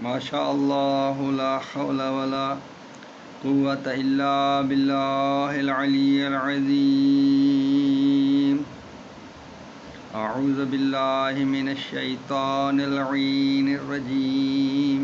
ماشاء اللہ لا حول ولا قوۃ الا باللہ العلی العظیم۔ اعوذ باللہ من الشیطان اللعین الرجیم۔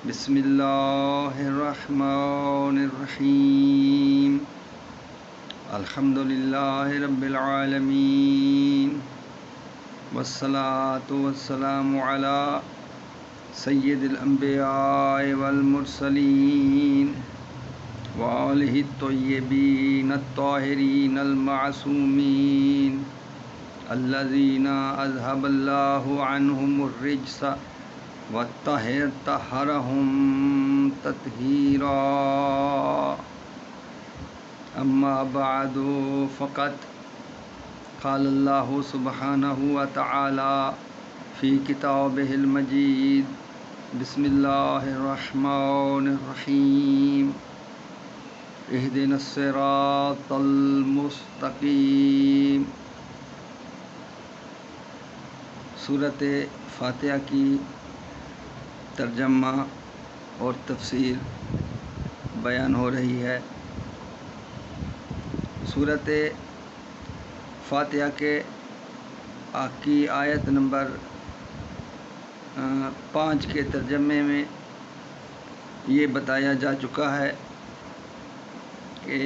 بسم اللہ الرحمن الرحیم۔ الحمد للہ رب العالمین، والصلاة والسلام علی سید الانبیاء والمرسلین وآلہ الطیبین الطاہرین المعصومین الذین اذھب اللہ عنہم الرجس وطہرہم تطہیرا۔ اما بعد فقط قال اللہ سبحانہ وتعالی فی کتابہ المجید۔ بسم اللہ الرحمن الرحیم۔ اہدنا الصراط المستقیم۔ سورۃ فاتحہ کی ترجمہ اور تفسیر بیان ہو رہی ہے۔ سورۃ فاتحہ کی آیت نمبر 5 کے ترجمے میں یہ بتایا جا چکا ہے کہ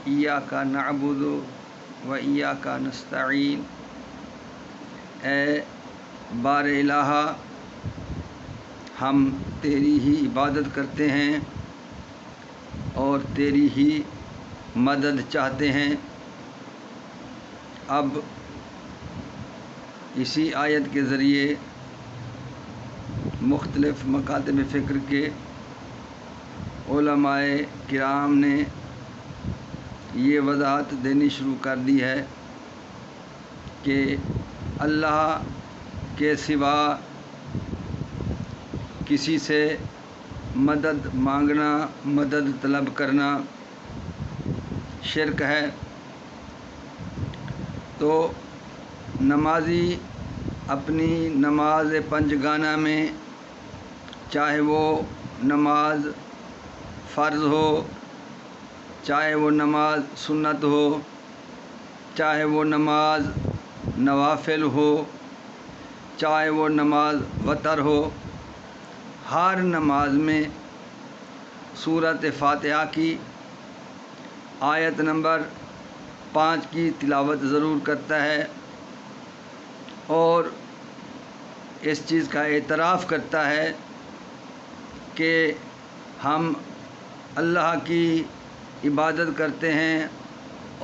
ایاک نعبد و ایاک نستعین، اے بار الہ ہم تیری ہی عبادت کرتے ہیں اور تیری ہی مدد چاہتے ہیں۔ اب اسی آیت کے ذریعے مختلف مکاتب فکر کے علماء کرام نے یہ وضاحت دینی شروع کر دی ہے کہ اللہ کے سوا کسی سے مدد مانگنا، مدد طلب کرنا شرک ہے۔ تو نمازی اپنی نماز پنج گانہ میں، چاہے وہ نماز فرض ہو، چاہے وہ نماز سنت ہو، چاہے وہ نماز نوافل ہو، چاہے وہ نماز وتر ہو، ہر نماز میں سورۃ فاتحہ کی آیت نمبر 5 کی تلاوت ضرور کرتا ہے اور اس چیز کا اعتراف کرتا ہے کہ ہم اللہ کی عبادت کرتے ہیں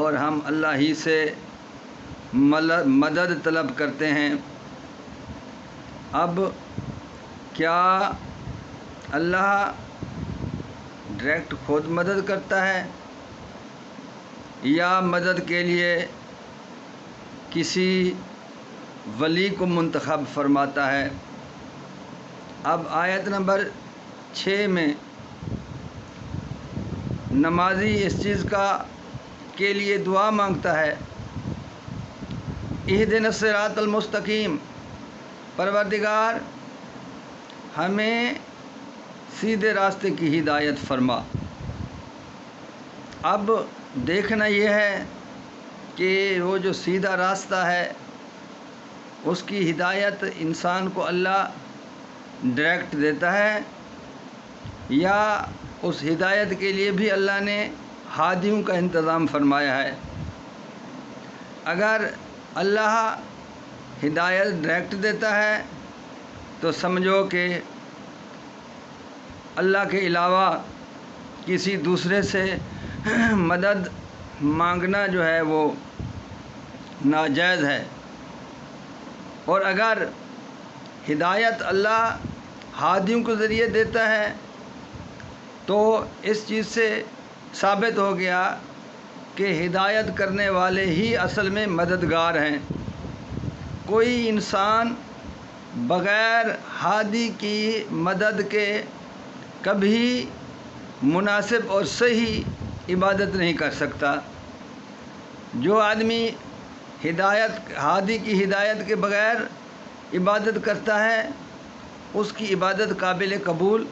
اور ہم اللہ ہی سے مدد طلب کرتے ہیں۔ اب کیا اللہ ڈائریکٹ خود مدد کرتا ہے یا مدد کے لیے کسی ولی کو منتخب فرماتا ہے؟ اب آیت نمبر 6 میں نمازی اس چیز کے لیے دعا مانگتا ہے، اہدنا الصراط المستقیم، پروردگار ہمیں سیدھے راستے کی ہدایت فرما۔ اب دیکھنا یہ ہے کہ وہ جو سیدھا راستہ ہے اس کی ہدایت انسان کو اللہ ڈائریکٹ دیتا ہے یا اس ہدایت کے لیے بھی اللہ نے ہادیوں کا انتظام فرمایا ہے۔ اگر اللہ ہدایت ڈائریکٹ دیتا ہے تو سمجھو کہ اللہ کے علاوہ کسی دوسرے سے مدد مانگنا جو ہے وہ ناجائز ہے، اور اگر ہدایت اللہ ہادیوں کے ذریعے دیتا ہے تو اس چیز سے ثابت ہو گیا کہ ہدایت کرنے والے ہی اصل میں مددگار ہیں۔ کوئی انسان بغیر ہادی کی مدد کے کبھی مناسب اور صحیح عبادت نہیں کر سکتا۔ جو آدمی ہادی کی ہدایت کے بغیر عبادت کرتا ہے اس کی عبادت قابل قبول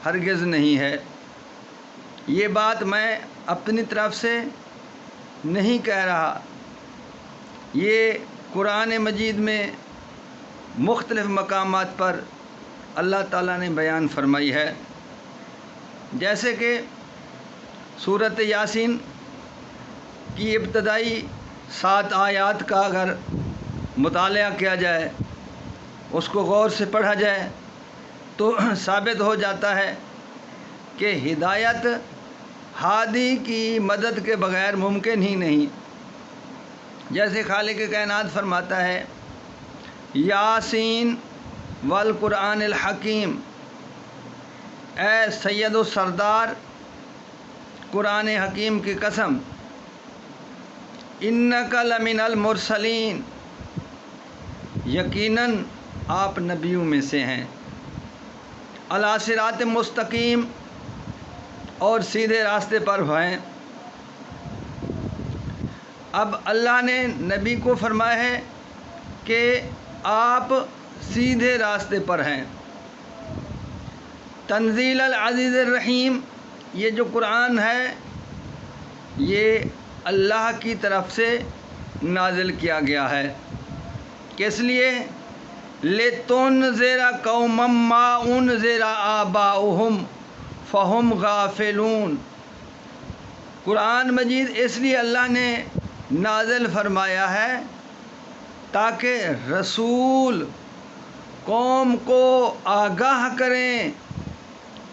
ہرگز نہیں ہے۔ یہ بات میں اپنی طرف سے نہیں کہہ رہا، یہ قرآن مجید میں مختلف مقامات پر اللہ تعالیٰ نے بیان فرمائی ہے۔ جیسے کہ سورۃ یاسین کی ابتدائی 7 آیات کا اگر مطالعہ کیا جائے، اس کو غور سے پڑھا جائے تو ثابت ہو جاتا ہے کہ ہدایت ہادی کی مدد کے بغیر ممکن ہی نہیں۔ جیسے خالق کائنات فرماتا ہے یاسین والقرآن الحکیم، اے سید و سردار قرآن حکیم کی قسم، انک لمن المرسلین، یقیناً آپ نبیوں میں سے ہیں، علی صراط مستقیم، اور سیدھے راستے پر ہیں۔ اب اللہ نے نبی کو فرمایا ہے کہ آپ سیدھے راستے پر ہیں۔ تنزیل العزیز الرحیم، یہ جو قرآن ہے یہ اللہ کی طرف سے نازل کیا گیا ہے۔ کس لیے؟ لِتُنذِرَ قَوْمًا مَّا أُنذِرَ آبَاؤُهُمْ فَهُمْ غَافِلُونَ۔ قرآن مجید اس لیے اللہ نے نازل فرمایا ہے تاکہ رسول قوم کو آگاہ کریں۔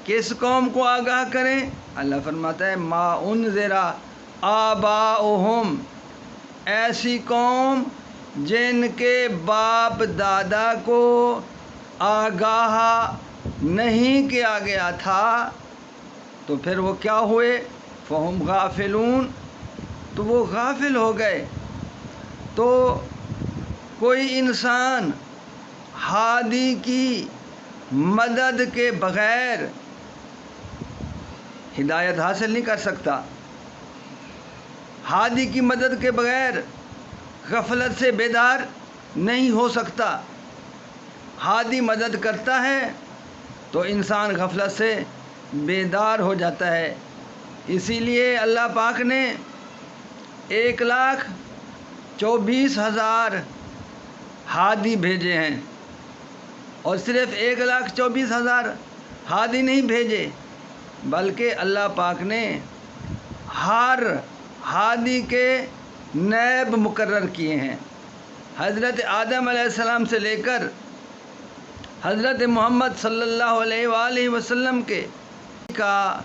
کس قوم کو آگاہ کریں؟ اللہ فرماتا ہے ما انذر آباؤہم، ایسی قوم جن کے باپ دادا کو آگاہ نہیں کیا گیا تھا، تو پھر وہ کیا ہوئے؟ فہم غافلون، تو وہ غافل ہو گئے۔ تو کوئی انسان ہادی کی مدد کے بغیر ہدایت حاصل نہیں کر سکتا، ہادی کی مدد کے بغیر غفلت سے بیدار نہیں ہو سکتا۔ ہادی مدد کرتا ہے تو انسان غفلت سے بیدار ہو جاتا ہے۔ اسی لیے اللہ پاک نے 1,24,000 ہادی بھیجے ہیں، اور صرف 1,24,000 ہادی نہیں بھیجے، بلکہ اللہ پاک نے ہر ہادی کے نیب مقرر کیے ہیں۔ حضرت آدم علیہ السلام سے لے کر حضرت محمد صلی اللہ علیہ وآلہ وسلم کے کا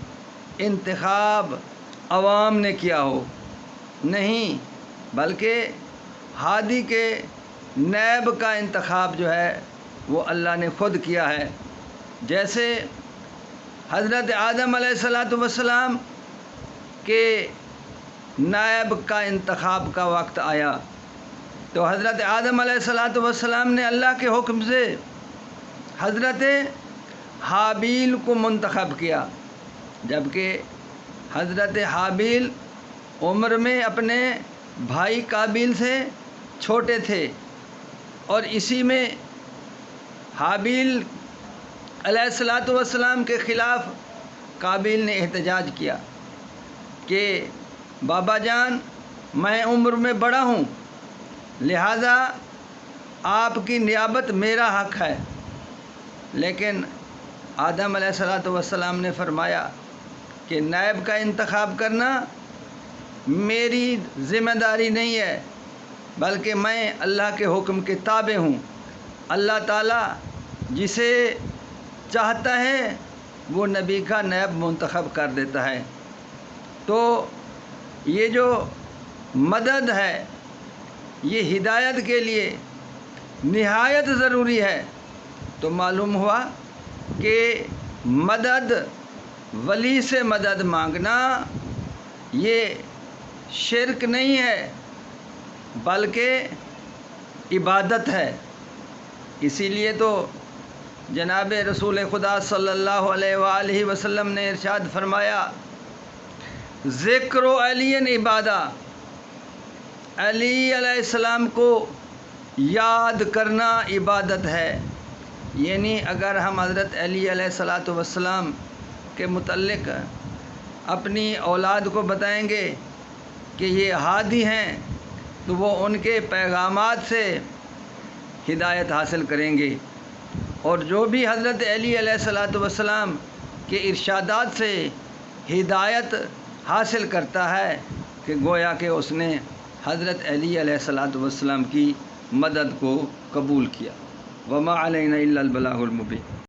انتخاب عوام نے کیا ہو نہیں، بلکہ ہادی کے نیب کا انتخاب جو ہے وہ اللہ نے خود کیا ہے۔ جیسے حضرت آدم علیہ السلام کے نائب کا انتخاب کا وقت آیا تو حضرت آدم علیہ السلام نے اللہ کے حکم سے حضرت حابیل کو منتخب کیا، جبکہ حضرت حابیل عمر میں اپنے بھائی قابیل سے چھوٹے تھے، اور اسی میں حابیل علیہ السلام کے خلاف قابیل نے احتجاج کیا کہ بابا جان میں عمر میں بڑا ہوں، لہذا آپ کی نیابت میرا حق ہے۔ لیکن آدم علیہ السلام نے فرمایا کہ نائب کا انتخاب کرنا میری ذمہ داری نہیں ہے، بلکہ میں اللہ کے حکم کے تابع ہوں۔ اللہ تعالیٰ جسے چاہتا ہے وہ نبی کا نائب منتخب کر دیتا ہے۔ تو یہ جو مدد ہے یہ ہدایت کے لیے نہایت ضروری ہے۔ تو معلوم ہوا کہ مدد، ولی سے مدد مانگنا یہ شرک نہیں ہے بلکہ عبادت ہے۔ اسی لیے تو جناب رسول خدا صلی اللہ علیہ وآلہ وسلم نے ارشاد فرمایا ذکر علی عبادہ، علی علیہ السلام کو یاد کرنا عبادت ہے۔ یعنی اگر ہم حضرت علی علیہ الصلاۃ والسلام کے متعلق اپنی اولاد کو بتائیں گے کہ یہ ہادی ہیں تو وہ ان کے پیغامات سے ہدایت حاصل کریں گے، اور جو بھی حضرت علی علیہ الصلاۃ والسلام کے ارشادات سے ہدایت حاصل کرتا ہے کہ گویا کہ اس نے حضرت علی علیہ الصلاۃ والسلام کی مدد کو قبول کیا۔ وما علینا الا البلاغ المبین۔